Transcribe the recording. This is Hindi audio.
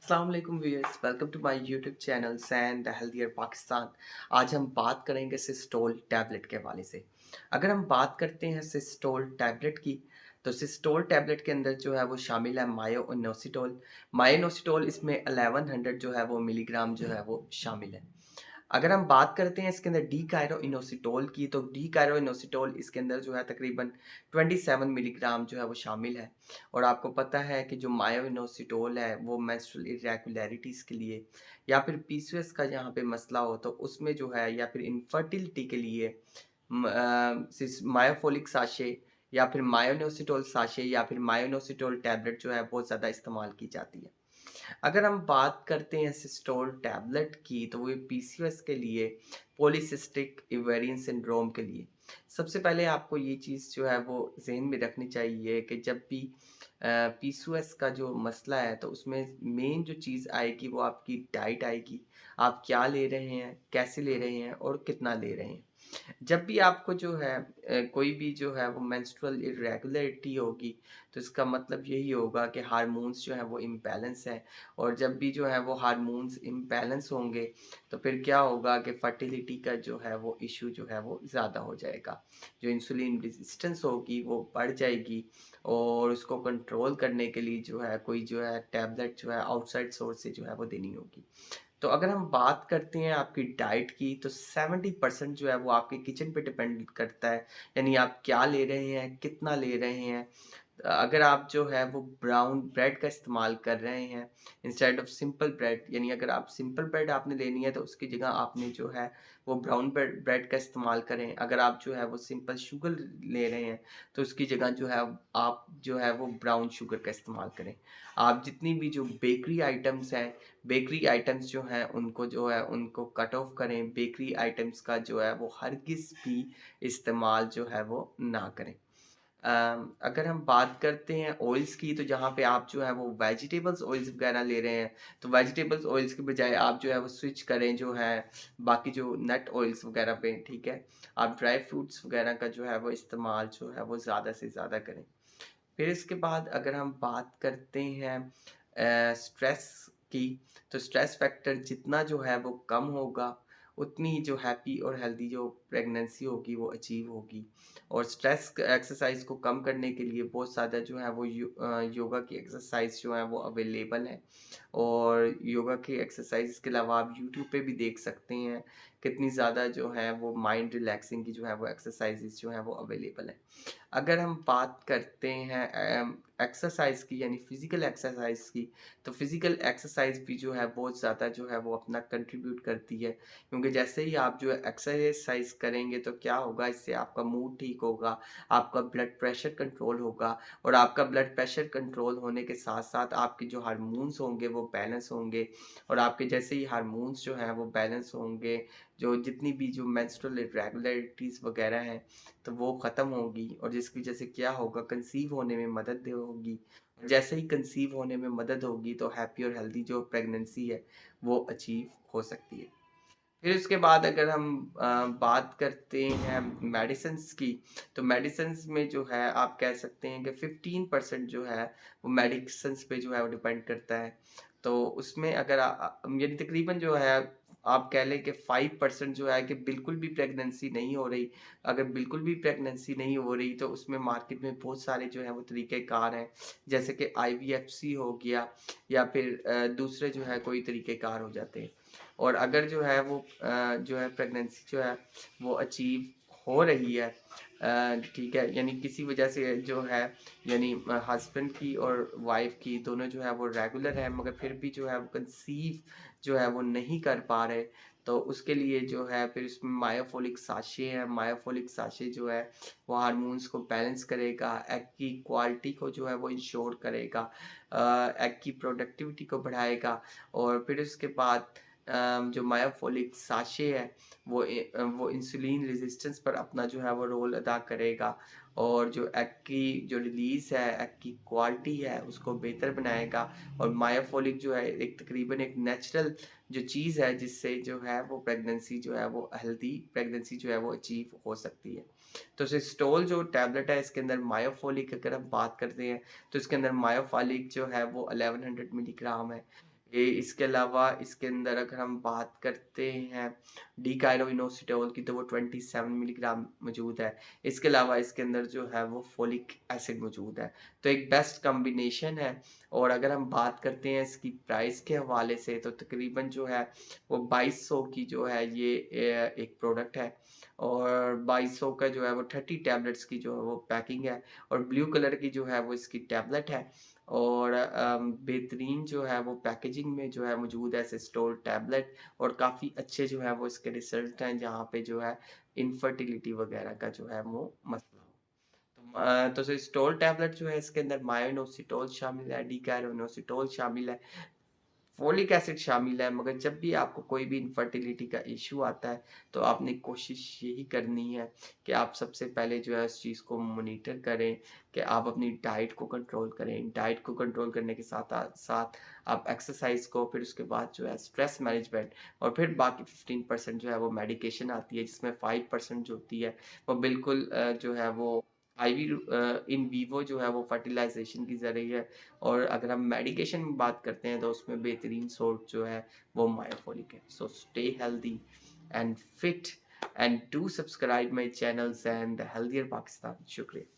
अस्सलाम वालेकुम viewers, welcome to my YouTube channel and healthier Pakistan. आज हम बात करेंगे सिस्टोल टैबलेट के हवाले से। अगर हम बात करते हैं सिस्टोल टैबलेट की, तो सिस्टोल टैबलेट के अंदर जो है वो शामिल है मायोइनोसिटोल। मायोइनोसिटोल इसमें 1100 जो है वो मिलीग्राम जो है वो शामिल है। अगर हम बात करते हैं इसके अंदर डी कायरोइनोसिटोल की, तो डी कायरोइनोसिटोल इसके अंदर जो है तकरीबन 27 मिलीग्राम जो है वो शामिल है। और आपको पता है कि जो मायोइनोसिटोल है वो मेंस्ट्रुअल इरेगुलरिटीज़ के लिए या फिर पीसीओएस का यहाँ पे मसला हो तो उसमें जो है, या फिर इनफर्टिलिटी के लिए मायोफोलिक साशे या फिर मायोइनोसिटोल साशे या फिर मायोइनोसिटोल टैबलेट जो है बहुत ज़्यादा इस्तेमाल की जाती है। अगर हम बात करते हैं सिस्टोल टैबलेट की, तो वो पीसीओएस के लिए, पॉलीसिस्टिक ओवेरियन सिंड्रोम के लिए। सबसे पहले आपको ये चीज़ जो है वो ज़हन में रखनी चाहिए कि जब भी पीसीओएस का जो मसला है तो उसमें मेन जो चीज़ आएगी वो आपकी डाइट आएगी। आप क्या ले रहे हैं, कैसे ले रहे हैं और कितना ले रहे हैं। जब भी आपको जो है कोई भी जो है वो मेंस्ट्रुअल इरेगुलरिटी होगी, तो इसका मतलब यही होगा कि हार्मोन्स जो है वो इम्बैलेंस है। और जब भी जो है वो हार्मोन्स इम्बैलेंस होंगे, तो फिर क्या होगा कि फर्टिलिटी का जो है वो इशू जो है वो ज़्यादा हो जाएगा। जो इंसुलिन रेजिस्टेंस होगी वो बढ़ जाएगी, और उसको कंट्रोल करने के लिए जो है कोई जो है टैबलेट जो है आउटसाइड सोर्स से जो है वो देनी होगी। तो अगर हम बात करते हैं आपकी डाइट की, तो 70% जो है वो आपके किचन पे डिपेंड करता है। यानी आप क्या ले रहे हैं, कितना ले रहे हैं। अगर आप जो है वो ब्राउन ब्रेड का इस्तेमाल कर रहे हैं इंस्टेड ऑफ सिंपल ब्रेड, यानी अगर आप सिंपल ब्रेड आपने लेनी है तो उसकी जगह आपने जो है वो ब्राउन ब्रेड ब्रेड का इस्तेमाल करें। अगर आप जो है वो सिंपल शुगर ले रहे हैं तो उसकी जगह जो है आप जो है वो ब्राउन शुगर का इस्तेमाल करें। आप जितनी भी जो बेकरी आइटम्स हैं, बेकरी आइटम्स जो हैं उनको जो है उनको कट ऑफ करें। बेकरी आइटम्स का जो है वो हरगिज़ भी इस्तेमाल जो है वो ना करें। अगर हम बात करते हैं ऑयल्स की, तो जहाँ पे आप जो है वो वेजिटेबल्स ऑयल्स वगैरह ले रहे हैं, तो वेजिटेबल्स ऑयल्स के बजाय आप जो है वो स्विच करें जो है बाकी जो नट ऑयल्स वगैरह पे, ठीक है। आप ड्राई फ्रूट्स वगैरह का जो है वो इस्तेमाल जो है वो ज़्यादा से ज़्यादा करें। फिर इसके बाद अगर हम बात करते हैं स्ट्रेस की, तो स्ट्रेस फैक्टर जितना जो है वो कम होगा, उतनी ही जो हैप्पी और हेल्दी जो प्रेगनेंसी होगी वो अचीव होगी। और स्ट्रेस एक्सरसाइज को कम करने के लिए बहुत ज़्यादा जो है वो योगा की एक्सरसाइज जो है वो अवेलेबल है। और योगा की एक्सरसाइज के अलावा आप यूट्यूब पे भी देख सकते हैं कितनी ज़्यादा जो है वो माइंड रिलैक्सिंग की जो है वो एक्सरसाइजेज जो है वो अवेलेबल है। अगर हम बात करते हैं एक्सरसाइज की, यानी फिजिकल एक्सरसाइज की, तो फिजिकल एक्सरसाइज भी जो है बहुत ज़्यादा जो है वो अपना कंट्रीब्यूट करती है। क्योंकि जैसे ही आप जो है एक्सरसाइज करेंगे तो क्या होगा, इससे आपका मूड ठीक होगा, आपका ब्लड प्रेशर कंट्रोल होगा। और आपका ब्लड प्रेशर कंट्रोल होने के साथ साथ आपके जो हार्मोन्स होंगे वो बैलेंस होंगे। और आपके जैसे ही हार्मोन्स जो हैं वो बैलेंस होंगे, जो जितनी भी जो मेंस्ट्रुअल इरेगुलरिटीज़ वगैरह हैं तो वो ख़त्म होगी, और जिसकी वजह से क्या होगा, कंसीव होने में मदद होगी। जैसे ही कंसीव होने में मदद होगी तो हैप्पी और हेल्दी जो प्रेगनेंसी है वो अचीव हो सकती है। फिर उसके बाद अगर हम बात करते हैं मेडिसिन्स की, तो मेडिसिन्स में जो है आप कह सकते हैं कि 15% जो है वो मेडिसिन्स पे जो है वो डिपेंड करता है। तो उसमें अगर यानी तकरीबन जो है आप कह लें कि 5% जो है कि बिल्कुल भी प्रेगनेंसी नहीं हो रही। अगर बिल्कुल भी प्रेगनेंसी नहीं हो रही तो उसमें मार्केट में बहुत सारे जो है वो तरीक़ेकार हैं, जैसे कि आईवीएफसी हो गया, या फिर दूसरे जो है कोई तरीक़ेकार हो जाते हैं। और अगर जो है वो जो है प्रेगनेंसी जो है वो अचीव हो रही है, ठीक है, यानी किसी वजह से जो है, यानी हस्बैंड की और वाइफ की दोनों जो है वो रेगुलर है, मगर फिर भी जो है वो कंसीव जो है वो नहीं कर पा रहे, तो उसके लिए जो है फिर इसमें मायोफोलिक साशे है। मायोफोलिक साशे जो है वो हार्मोन्स को बैलेंस करेगा, एग की क्वालिटी को जो है वो इंश्योर करेगा, एग की प्रोडक्टिविटी को बढ़ाएगा। और फिर उसके बाद जो मायोफोलिक साशे है वो इंसुलिन रेजिस्टेंस पर अपना जो है वो रोल अदा करेगा, और जो एग की जो रिलीज़ है, एग की क्वालिटी है उसको बेहतर बनाएगा। और मायोफोलिक जो है एक तकरीबन एक नेचुरल जो चीज़ है जिससे जो है वो प्रेगनेंसी जो है वो हेल्दी प्रेगनेंसी जो है वो अचीव हो सकती है। तो सिस्टोल जो टैबलेट है इसके अंदर मायोफोलिक अगर हम बात करते हैं, तो इसके अंदर मायोफोलिक जो है वो 1100 मिलीग्राम है। ये इसके अलावा इसके अंदर अगर हम बात करते हैं डीकाइरोइनोसिटोल की, तो वो 27 मिलीग्राम मौजूद है। इसके अलावा इसके अंदर जो है वो फोलिक एसिड मौजूद है। तो एक बेस्ट कॉम्बिनेशन है। और अगर हम बात करते हैं इसकी प्राइस के हवाले से, तो तकरीबन जो है वो 2200 की जो है ये एक प्रोडक्ट है। और 2200 का जो है वो 30 टैबलेट्स की जो है वो पैकिंग है। और ब्लू कलर की जो है वो इसकी टैबलेट है। और बेहतरीन जो है वो पैकेजिंग में जो है मौजूद है सिस्टोल टैबलेट। और काफ़ी अच्छे जो है वो इसके रिजल्ट हैं, जहाँ पे जो है इनफर्टिलिटी वगैरह का जो है वो मसला हो। तो सिस्टोल टैबलेट जो है इसके अंदर मायोनोसिटोल शामिल है, डीकाइरोइनोसिटोल शामिल है, फोलिक एसिड शामिल है। मगर जब भी आपको कोई भी इनफर्टिलिटी का इश्यू आता है, तो आपने कोशिश यही करनी है कि आप सबसे पहले जो है उस चीज़ को मॉनिटर करें, कि आप अपनी डाइट को कंट्रोल करें। डाइट को कंट्रोल करने के साथ साथ आप एक्सरसाइज को, फिर उसके बाद जो है स्ट्रेस मैनेजमेंट, और फिर बाकी 15% जो है वो मेडिकेशन आती है, जिसमें 5% जो होती है वो बिल्कुल जो है वो आईवी इन वीवो जो है वो फर्टिलाइजेशन की ज़रिए है। और अगर हम मेडिकेशन में बात करते हैं, तो उसमें बेहतरीन सोर्स जो है वो मायोफोलिक है। So stay healthy and fit and do subscribe my channels and healthier Pakistan. शुक्रिया।